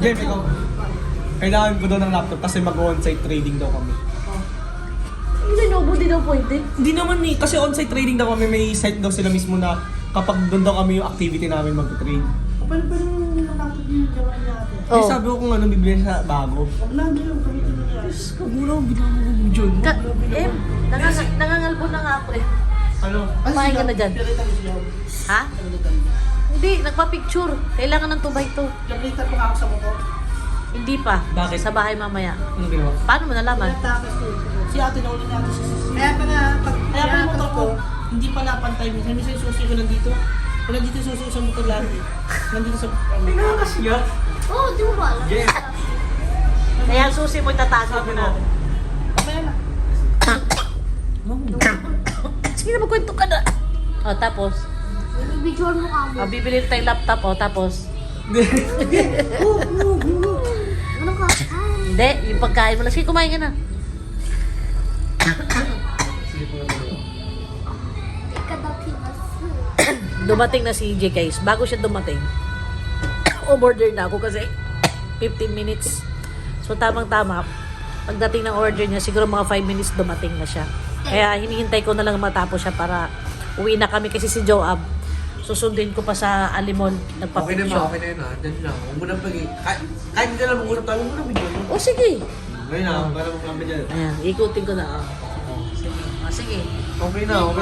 Jeff, ikaw. Kailangan ko daw ng laptop kasi mag-on-site trading daw kami. Hindi nobo, di daw pwede. Hindi naman eh, kasi on-site trading daw kami, may site daw sila mismo na kapag doon daw kami yung activity namin mag-trade. Paano yung laptop yung gawa natin? Eh, sabi ko kung ano bibili sa bago. Huwag na, hindi yung gamitin mo yan. Kagula, bigla mo kong dyan. Nangangalbo na nga ako eh. Ano? Kumain ka na dyan. Pilitan mo siya. Ha? Pilitan mo. Hindi, nagpa-picture. Kailangan ng 2x2. Pilitan mo ako sa motor. Hindi pa. Bakit? Sa bahay mamaya. Ano ginawa? Paano mo nalaman? Takas ko. Si ate na uli natin si Sisi. Kaya pa nga, pag Kaya pa yung motor ko, hindi pala pantay. Minsan yung susi ko nandito. Kung nandito yung susi ko sa motor lagi. Nandito sa... Tingnan kasi yan. Oo, di mo ba alam? Yes. Kaya ang susi mo itatago mo natin. Mamaya na. Sige na, magkwento ka na. O, tapos? Bibidyoan mo ka mo. Bibili tayong laptop, o, tapos? Anong ka? Ay, Hindi, yung pagkain mo lang. Sige, kumain ka na. ikadakimas. Dumating na si EJ guys. Bago siya dumating, umorder na ako kasi 15 minutes. So tamang-tama, pagdating ng order niya, siguro mga 5 minutes dumating na siya. Kaya hinihintay ko na lang matapos siya para uwi na kami kasi si Joab. Susundin ko pa sa Alimon. Okay Nagpa-picture. na ba? Okay na yun ha? Diyan lang. Huwag mo na pag... Kahit hindi na lang mag-usap tayo, huwag mo na bigyan. O sige. Ngayon na, para magkakabi dyan. Ayan, ikutin ko na. Sige. O, sige. Okay na, okay.